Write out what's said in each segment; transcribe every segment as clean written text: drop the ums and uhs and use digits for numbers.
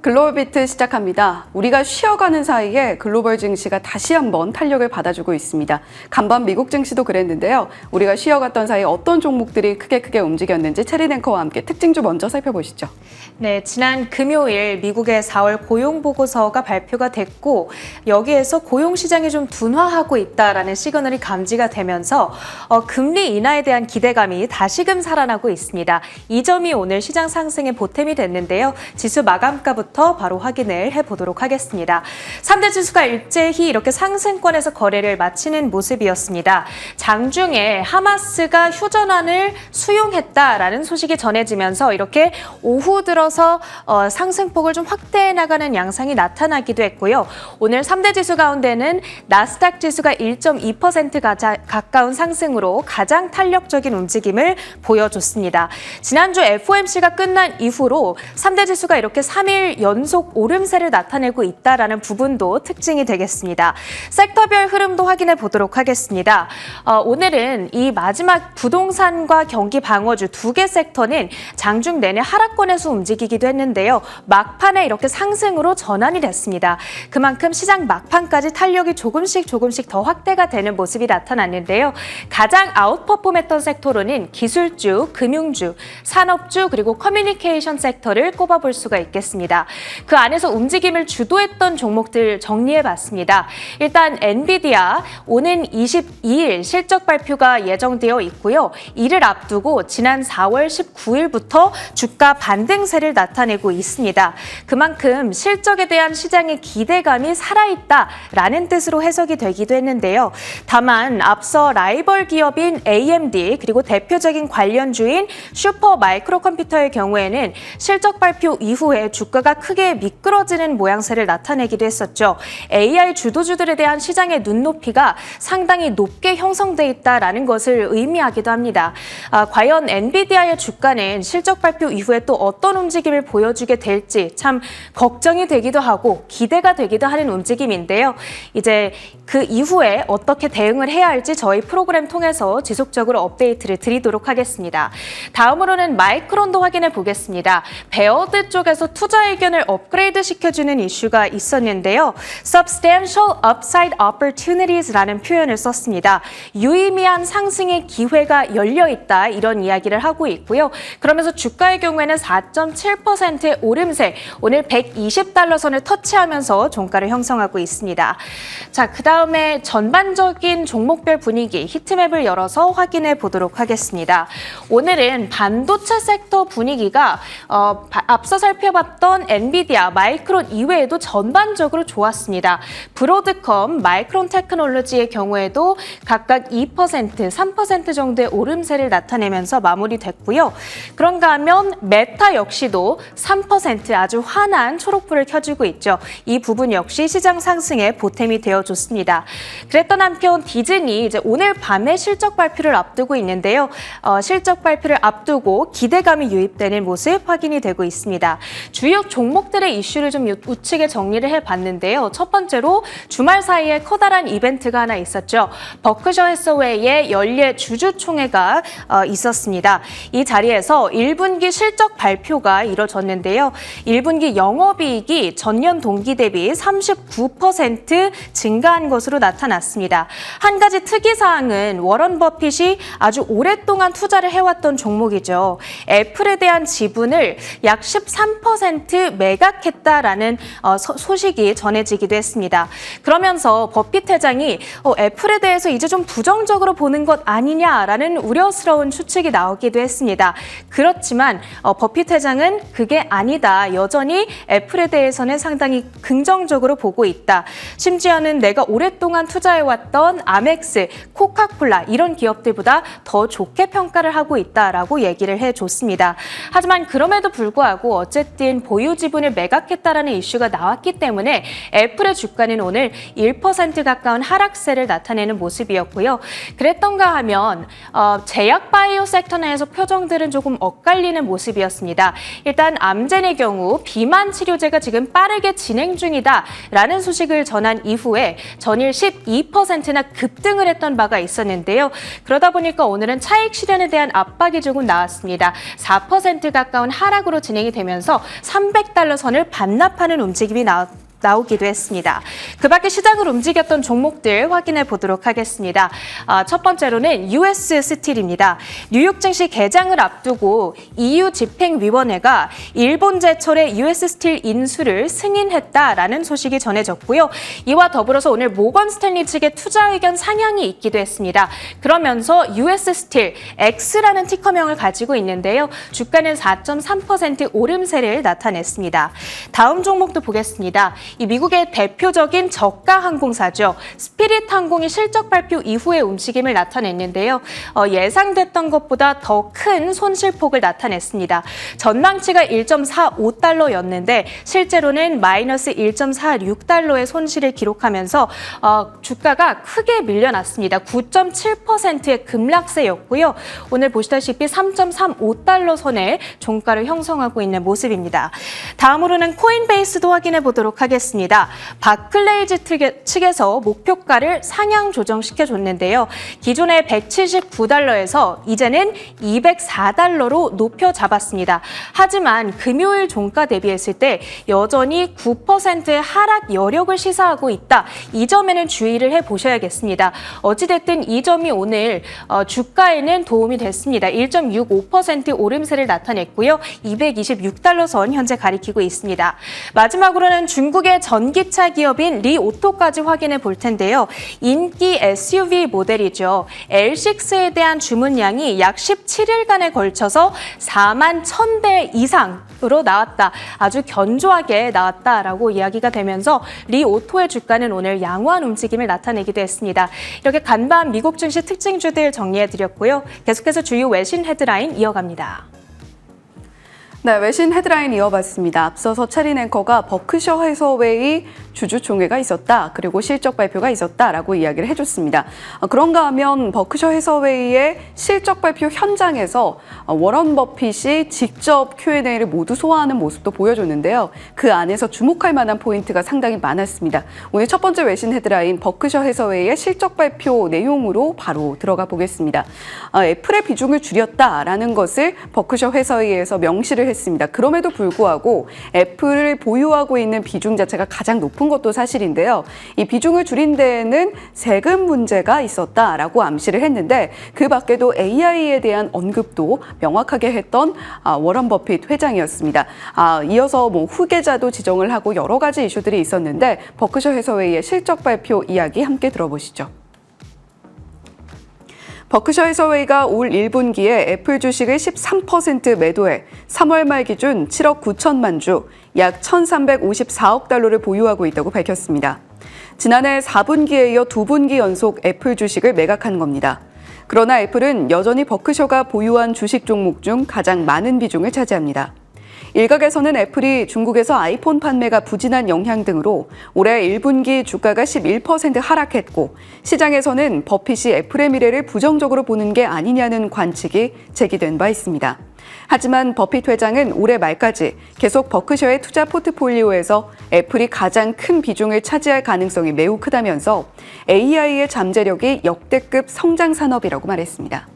글로벌비트 시작합니다. 우리가 쉬어가는 사이에 글로벌 증시가 다시 한번 탄력을 받아주고 있습니다. 간밤 미국 증시도 그랬는데요. 우리가 쉬어갔던 사이에 어떤 종목들이 크게 움직였는지 체린 앵커와 함께 특징주 먼저 살펴보시죠. 네, 지난 금요일 미국의 4월 고용보고서가 발표가 됐고 여기에서 고용시장이 좀 둔화하고 있다라는 시그널이 감지가 되면서 금리 인하에 대한 기대감이 다시금 살아나고 있습니다. 이 점이 오늘 시장 상승의 보탬이 됐는데요. 지수 마감가부터 바로 확인을 해보도록 하겠습니다. 3대 지수가 일제히 이렇게 상승권에서 거래를 마치는 모습이었습니다. 장중에 하마스가 휴전안을 수용했다라는 소식이 전해지면서 이렇게 오후 들어서 상승폭을 좀 확대해 나가는 양상이 나타나기도 했고요. 오늘 3대 지수 가운데는 나스닥 지수가 1.2% 가까운 상승으로 가장 탄력적인 움직임을 보여줬습니다. 지난주 FOMC가 끝난 이후로 3대 지수가 이렇게 3일 연속 오름세를 나타내고 있다라는 부분도 특징이 되겠습니다. 섹터별 흐름도 확인해 보도록 하겠습니다. 오늘은 이 마지막 부동산과 경기 방어주 두 개 섹터는 장중 내내 하락권에서 움직이기도 했는데요. 막판에 이렇게 상승으로 전환이 됐습니다. 그만큼 시장 막판까지 탄력이 조금씩 더 확대가 되는 모습이 나타났는데요. 가장 아웃퍼폼했던 섹터로는 기술주, 금융주, 산업주 그리고 커뮤니케이션 섹터를 꼽아볼 수가 있겠습니다. 그 안에서 움직임을 주도했던 종목들 정리해봤습니다. 일단 엔비디아 오는 22일 실적 발표가 예정되어 있고요. 이를 앞두고 지난 4월 19일부터 주가 반등세를 나타내고 있습니다. 그만큼 실적에 대한 시장의 기대감이 살아있다라는 뜻으로 해석이 되기도 했는데요. 다만 앞서 라이벌 기업인 AMD 그리고 대표적인 관련주인 슈퍼 마이크로 컴퓨터의 경우에는 실적 발표 이후에 주가가 크게 미끄러지는 모양새를 나타내기도 했었죠. AI 주도주들에 대한 시장의 눈높이가 상당히 높게 형성돼 있다라는 것을 의미하기도 합니다. 과연 엔비디아의 주가는 실적 발표 이후에 또 어떤 움직임을 보여주게 될지 참 걱정이 되기도 하고 기대가 되기도 하는 움직임인데요. 이제 그 이후에 어떻게 대응을 해야 할지 저희 프로그램 통해서 지속적으로 업데이트를 드리도록 하겠습니다. 다음으로는 마이크론도 확인해 보겠습니다. 베어드 쪽에서 투자 의견을 업그레이드 시켜주는 이슈가 있었는데요. Substantial Upside Opportunities라는 표현을 썼습니다. 유의미한 상승의 기회가 열려있다 이런 이야기를 하고 있고요. 그러면서 주가의 경우에는 4.7%의 오름세, 오늘 120달러 선을 터치하면서 종가를 형성하고 있습니다. 자, 그 다음에 전반적인 종목별 분위기 히트맵을 열어서 확인해 보도록 하겠습니다. 오늘은 반도체 섹터 분위기가 앞서 살펴봤던 엔비디아, 마이크론 이외에도 전반적으로 좋았습니다. 브로드컴, 마이크론 테크놀로지의 경우에도 각각 2%, 3% 정도의 오름세를 나타내면서 마무리됐고요. 그런가 하면 메타 역시도 3% 아주 환한 초록불을 켜주고 있죠. 이 부분 역시 시장 상승에 보탬이 되어줬습니다. 그랬던 한편 디즈니 이제 오늘 밤에 실적 발표를 앞두고 있는데요. 실적 발표를 앞두고 기대감이 유입되는 모습 확인이 되고 있습니다. 주요 종목들의 이슈를 좀 우측에 정리를 해봤는데요. 첫 번째로 주말 사이에 커다란 이벤트가 하나 있었죠. 버크셔 해서웨이의 연례 주주총회가 있었습니다. 이 자리에서 1분기 실적 발표가 이뤄졌는데요. 1분기 영업이익이 전년 동기 대비 39% 증가한 것으로 나타났습니다. 한 가지 특이사항은 워런 버핏이 아주 오랫동안 투자를 해왔던 종목이죠. 애플에 대한 지분을 약 13% 매각했다라는 소식이 전해지기도 했습니다. 그러면서 버핏 회장이 애플에 대해서 이제 좀 부정적으로 보는 것 아니냐라는 우려스러운 추측이 나오기도 했습니다. 그렇지만 버핏 회장은 그게 아니다. 여전히 애플에 대해서는 상당히 긍정적으로 보고 있다. 심지어는 내가 오랫동안 투자해왔던 아멕스, 코카콜라 이런 기업들보다 더 좋게 평가를 하고 있다라고 얘기를 해줬습니다. 하지만 그럼에도 불구하고 어쨌든 보유지 지분을 매각했다라는 이슈가 나왔기 때문에 애플의 주가는 오늘 1% 가까운 하락세를 나타내는 모습이었고요. 그랬던가 하면 제약 바이오 섹터 내에서 표정들은 조금 엇갈리는 모습이었습니다. 일단 암젠의 경우 비만 치료제가 지금 빠르게 진행 중이다라는 소식을 전한 이후에 전일 12%나 급등을 했던 바가 있었는데요. 그러다 보니까 오늘은 차익 실현에 대한 압박이 조금 나왔습니다. 4% 가까운 하락으로 진행이 되면서 $300 선을 반납하는 움직임이 나오기도 했습니다. 그 밖에 시장을 움직였던 종목들 확인해 보도록 하겠습니다. 첫 번째로는 US 스틸입니다. 뉴욕 증시 개장을 앞두고 EU 집행위원회가 일본 제철의 US 스틸 인수를 승인했다라는 소식이 전해졌고요. 이와 더불어서 오늘 모건 스탠리 측의 투자 의견 상향이 있기도 했습니다. 그러면서 US 스틸 X라는 티커명을 가지고 있는데요. 주가는 4.3% 오름세를 나타냈습니다. 다음 종목도 보겠습니다. 이 미국의 대표적인 저가 항공사죠. 스피릿 항공이 실적 발표 이후에 움직임을 나타냈는데요. 예상됐던 것보다 더 큰 손실폭을 나타냈습니다. 전망치가 1.45달러였는데 실제로는 마이너스 1.46달러의 손실을 기록하면서 주가가 크게 밀려났습니다. 9.7%의 급락세였고요. 오늘 보시다시피 3.35달러 선에 종가를 형성하고 있는 모습입니다. 다음으로는 코인베이스도 확인해 보도록 하겠습니다. 바클레이즈 측에서 목표가를 상향 조정시켜줬는데요. 기존의 179달러에서 이제는 204달러로 높여 잡았습니다. 하지만 금요일 종가 대비했을 때 여전히 9%의 하락 여력을 시사하고 있다. 이 점에는 주의를 해보셔야겠습니다. 어찌됐든 이 점이 오늘 주가에는 도움이 됐습니다. 1.65% 오름세를 나타냈고요. 226달러 선 현재 가리키고 있습니다. 마지막으로는 중국의 전기차 기업인 리오토까지 확인해 볼 텐데요. 인기 SUV 모델이죠. L6에 대한 주문량이 약 17일간에 걸쳐서 4만 1,000대 이상으로 나왔다. 아주 견조하게 나왔다라고 이야기가 되면서 리오토의 주가는 오늘 양호한 움직임을 나타내기도 했습니다. 이렇게 간밤 미국 증시 특징주들 정리해드렸고요. 계속해서 주요 외신 헤드라인 이어갑니다. 네, 외신 헤드라인 이어봤습니다. 앞서서 차린 앵커가 버크셔 해서웨이 주주총회가 있었다. 그리고 실적 발표가 있었다라고 이야기를 해줬습니다. 그런가 하면 버크셔 해서웨이의 실적 발표 현장에서 워런 버핏이 직접 Q&A를 모두 소화하는 모습도 보여줬는데요. 그 안에서 주목할 만한 포인트가 상당히 많았습니다. 오늘 첫 번째 외신 헤드라인 버크셔 해서웨이의 실적 발표 내용으로 바로 들어가 보겠습니다. 애플의 비중을 줄였다라는 것을 버크셔 해서웨이에서 명시를 했습니다. 그럼에도 불구하고 애플을 보유하고 있는 비중 자체가 가장 높은 것도 사실인데요. 이 비중을 줄인 데에는 세금 문제가 있었다라고 암시를 했는데 그 밖에도 AI에 대한 언급도 명확하게 했던 워런 버핏 회장이었습니다. 이어서 후계자도 지정을 하고 여러 가지 이슈들이 있었는데 버크셔 해서웨이의 실적 발표 이야기 함께 들어보시죠. 버크셔 해서웨이가 올 1분기에 애플 주식을 13% 매도해 3월 말 기준 7억 9천만 주, 약 1,354억 달러를 보유하고 있다고 밝혔습니다. 지난해 4분기에 이어 2분기 연속 애플 주식을 매각한 겁니다. 그러나 애플은 여전히 버크셔가 보유한 주식 종목 중 가장 많은 비중을 차지합니다. 일각에서는 애플이 중국에서 아이폰 판매가 부진한 영향 등으로 올해 1분기 주가가 11% 하락했고 시장에서는 버핏이 애플의 미래를 부정적으로 보는 게 아니냐는 관측이 제기된 바 있습니다. 하지만 버핏 회장은 올해 말까지 계속 버크셔의 투자 포트폴리오에서 애플이 가장 큰 비중을 차지할 가능성이 매우 크다면서 AI의 잠재력이 역대급 성장 산업이라고 말했습니다.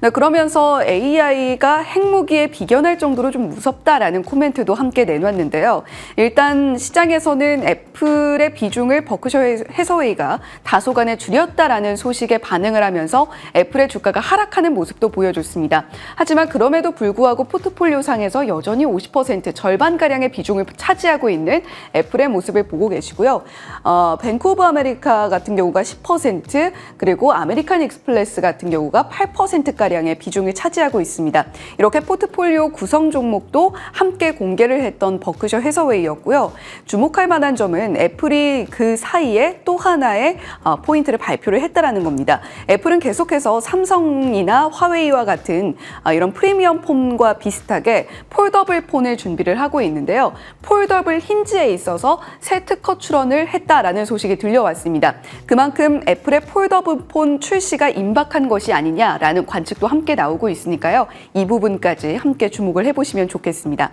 네, 그러면서 AI가 핵무기에 비견할 정도로 좀 무섭다라는 코멘트도 함께 내놨는데요. 일단 시장에서는 애플의 비중을 버크셔 해서웨이가 다소간에 줄였다라는 소식에 반응을 하면서 애플의 주가가 하락하는 모습도 보여줬습니다. 하지만 그럼에도 불구하고 포트폴리오 상에서 여전히 50% 절반가량의 비중을 차지하고 있는 애플의 모습을 보고 계시고요. 뱅크 오브 아메리카 같은 경우가 10%, 그리고 아메리칸 익스프레스 같은 경우가 8%까지 가량의 비중을 차지하고 있습니다. 이렇게 포트폴리오 구성 종목도 함께 공개를 했던 버크셔 해서웨이였고요. 주목할 만한 점은 애플이 그 사이에 또 하나의 포인트를 발표를 했다라는 겁니다. 애플은 계속해서 삼성이나 화웨이와 같은 이런 프리미엄 폰과 비슷하게 폴더블 폰을 준비를 하고 있는데요. 폴더블 힌지에 있어서 새 특허 출원을 했다라는 소식이 들려왔습니다. 그만큼 애플의 폴더블 폰 출시가 임박한 것이 아니냐라는 관측도 함께 나오고 있으니까요. 이 부분까지 함께 주목을 해보시면 좋겠습니다.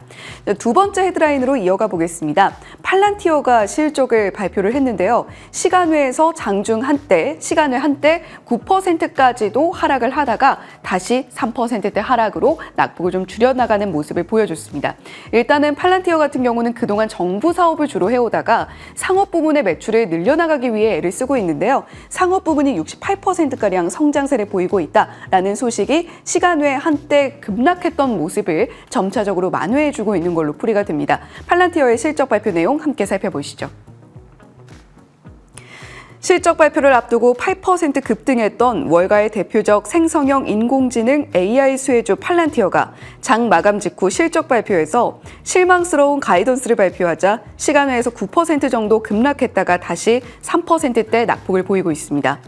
두 번째 헤드라인으로 이어가 보겠습니다. 팔란티어가 실적을 발표를 했는데요. 시간외에서 장중 시간외 한때 9%까지도 하락을 하다가 다시 3%대 하락으로 낙폭을 좀 줄여나가는 모습을 보여줬습니다. 일단은 팔란티어 같은 경우는 그동안 정부 사업을 주로 해오다가 상업 부문의 매출을 늘려나가기 위해 애를 쓰고 있는데요. 상업 부문이 68%가량 성장세를 보이고 있다라는 소식이 시간 외에 한때 급락했던 모습을 점차적으로 만회해주고 있는 걸로 풀이가 됩니다. 팔란티어의 실적 발표 내용 함께 살펴보시죠. 실적 발표를 앞두고 8% 급등했던 월가의 대표적 생성형 인공지능 AI 수혜주 팔란티어가 장 마감 직후 실적 발표에서 실망스러운 가이던스를 발표하자 시간외에서 9% 정도 급락했다가 다시 3%대 낙폭을 보이고 있습니다.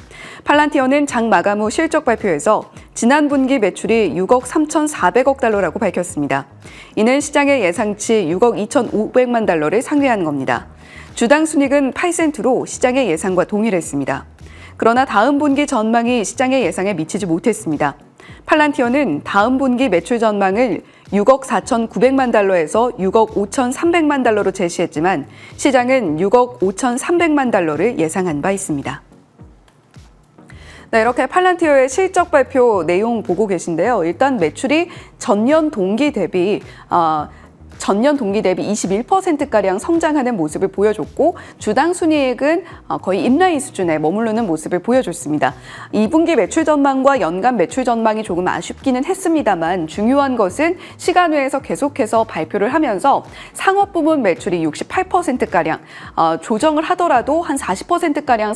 팔란티어는 장 마감 후 실적 발표에서 지난 분기 매출이 6억 3,400억 달러라고 밝혔습니다. 이는 시장의 예상치 6억 2,500만 달러를 상회한 겁니다. 주당 순이익은 8센트로 시장의 예상과 동일했습니다. 그러나 다음 분기 전망이 시장의 예상에 미치지 못했습니다. 팔란티어는 다음 분기 매출 전망을 6억 4,900만 달러에서 6억 5,300만 달러로 제시했지만 시장은 6억 5,300만 달러를 예상한 바 있습니다. 네, 이렇게 팔란티어의 실적 발표 내용 보고 계신데요. 일단 매출이 전년 동기 대비 21%가량 성장하는 모습을 보여줬고 주당 순이익은 거의 인라인 수준에 머무르는 모습을 보여줬습니다. 2분기 매출 전망과 연간 매출 전망이 조금 아쉽기는 했습니다만 중요한 것은 시간 외에서 계속해서 발표를 하면서 상업 부문 매출이 68%가량 조정을 하더라도 한 40%가량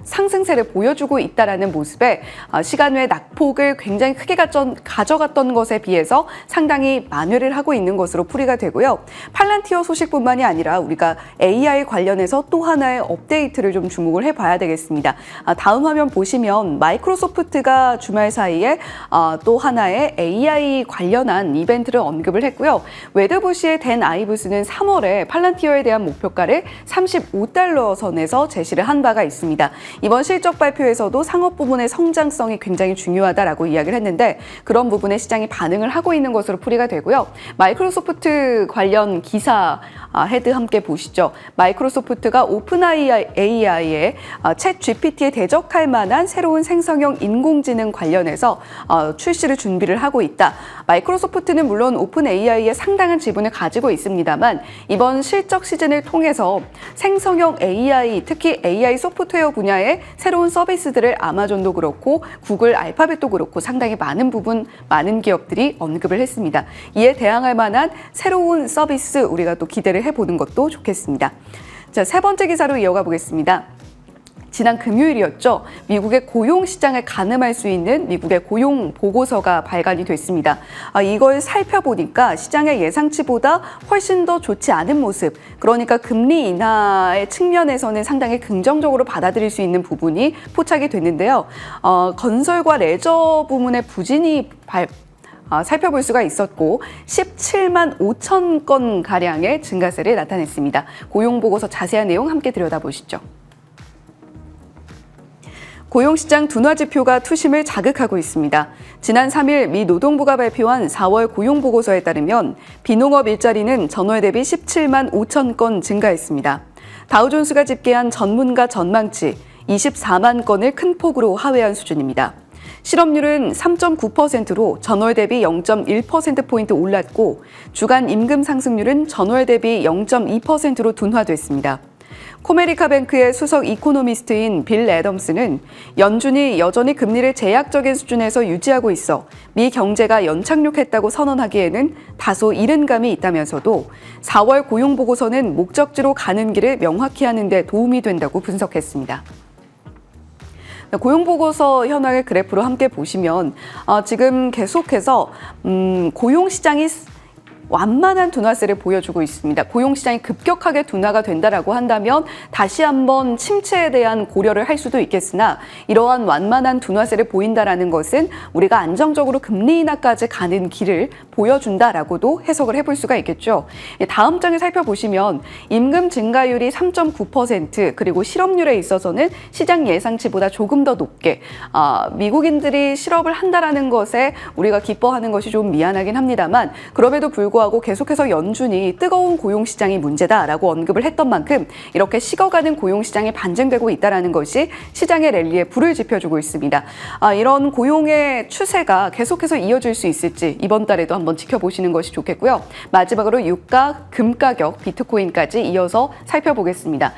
상승세를 보여주고 있다는 모습에 시간 외 낙폭을 굉장히 크게 가져갔던 것에 비해서 상당히 만회를 하고 있는 것으로 풀이가 되고요. 팔란티어 소식뿐만이 아니라 우리가 AI 관련해서 또 하나의 업데이트를 좀 주목을 해봐야 되겠습니다. 다음 화면 보시면 마이크로소프트가 주말 사이에 또 하나의 AI 관련한 이벤트를 언급을 했고요. 웨드부시의 댄 아이브스는 3월에 팔란티어에 대한 목표가를 35달러 선에서 제시를 한 바가 있습니다. 이번 실적 발표에서도 상업 부문의 성장성이 굉장히 중요하다라고 이야기를 했는데 그런 부분에 시장이 반응을 하고 있는 것으로 풀이가 되고요. 마이크로소프트 관련 기사 헤드 함께 보시죠. 마이크로소프트가 오픈 AI의 챗 GPT에 대적할 만한 새로운 생성형 인공지능 관련해서 출시를 준비를 하고 있다. 마이크로소프트는 물론 오픈 AI에 상당한 지분을 가지고 있습니다만 이번 실적 시즌을 통해서 생성형 AI, 특히 AI 소프트웨어 분야의 새로운 서비스들을 아마존도 그렇고 구글, 알파벳도 그렇고 상당히 많은 기업들이 언급을 했습니다. 이에 대항할 만한 새로운 서비스 우리가 또 기대를 해보는 것도 좋겠습니다. 자, 세 번째 기사로 이어가 보겠습니다. 지난 금요일이었죠. 미국의 고용 시장을 가늠할 수 있는 미국의 고용 보고서가 발간이 됐습니다. 이걸 살펴보니까 시장의 예상치보다 훨씬 더 좋지 않은 모습, 그러니까 금리 인하의 측면에서는 상당히 긍정적으로 받아들일 수 있는 부분이 포착이 됐는데요. 건설과 레저 부문의 부진이 살펴볼 수가 있었고 17만 5천 건 가량의 증가세를 나타냈습니다. 고용 보고서 자세한 내용 함께 들여다보시죠. 고용시장 둔화 지표가 투심을 자극하고 있습니다. 지난 3일 미 노동부가 발표한 4월 고용보고서에 따르면 비농업 일자리는 전월 대비 17만 5천 건 증가했습니다. 다우존스가 집계한 전문가 전망치 24만 건을 큰 폭으로 하회한 수준입니다. 실업률은 3.9%로 전월 대비 0.1%포인트 올랐고 주간 임금 상승률은 전월 대비 0.2%로 둔화됐습니다. 코메리카 뱅크의 수석 이코노미스트인 빌 애덤스는 연준이 여전히 금리를 제약적인 수준에서 유지하고 있어 미 경제가 연착륙했다고 선언하기에는 다소 이른 감이 있다면서도 4월 고용보고서는 목적지로 가는 길을 명확히 하는 데 도움이 된다고 분석했습니다. 고용보고서 현황을 그래프로 함께 보시면 지금 계속해서 고용시장이 완만한 둔화세를 보여주고 있습니다. 고용시장이 급격하게 둔화가 된다라고 한다면 다시 한번 침체에 대한 고려를 할 수도 있겠으나 이러한 완만한 둔화세를 보인다라는 것은 우리가 안정적으로 금리 인하까지 가는 길을 보여준다라고도 해석을 해볼 수가 있겠죠. 다음 장을 살펴보시면 임금 증가율이 3.9% 그리고 실업률에 있어서는 시장 예상치보다 조금 더 높게 미국인들이 실업을 한다라는 것에 우리가 기뻐하는 것이 좀 미안하긴 합니다만 그럼에도 불구하고 계속해서 연준이 뜨거운 고용시장이 문제다라고 언급을 했던 만큼 이렇게 식어가는 고용시장이 반증되고 있다는 것이 시장의 랠리에 불을 지펴주고 있습니다. 이런 고용의 추세가 계속해서 이어질 수 있을지 이번 달에도 한번 지켜보시는 것이 좋겠고요. 마지막으로 유가, 금 가격, 비트코인까지 이어서 살펴보겠습니다.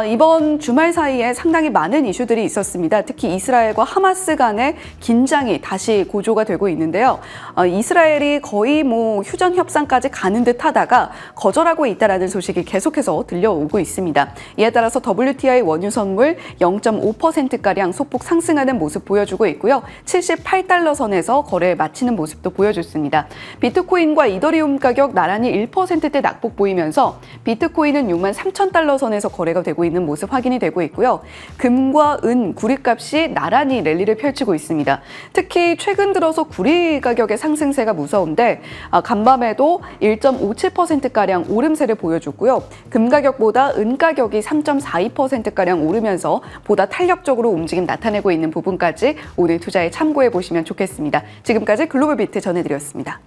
이번 주말 사이에 상당히 많은 이슈들이 있었습니다. 특히 이스라엘과 하마스 간의 긴장이 다시 고조가 되고 있는데요. 이스라엘이 거의 휴전 협상까지 가는 듯 하다가 거절하고 있다는 소식이 계속해서 들려오고 있습니다. 이에 따라서 WTI 원유 선물 0.5%가량 소폭 상승하는 모습 보여주고 있고요. 78달러 선에서 거래에 마치는 모습도 보여줬습니다. 비트코인과 이더리움 가격 나란히 1%대 낙폭 보이면서 비트코인은 63,000달러 선에서 거래가 되고 있는 모습 확인이 되고 있고요. 금과 은, 구리값이 나란히 랠리를 펼치고 있습니다. 특히 최근 들어서 구리 가격의 상승세가 무서운데 간밤에도 1.57%가량 오름세를 보여줬고요. 금 가격보다 은 가격이 3.42%가량 오르면서 보다 탄력적으로 움직임 나타내고 있는 부분까지 오늘 투자에 참고해 보시면 좋겠습니다. 지금까지 글로벌 비트 전해드렸습니다.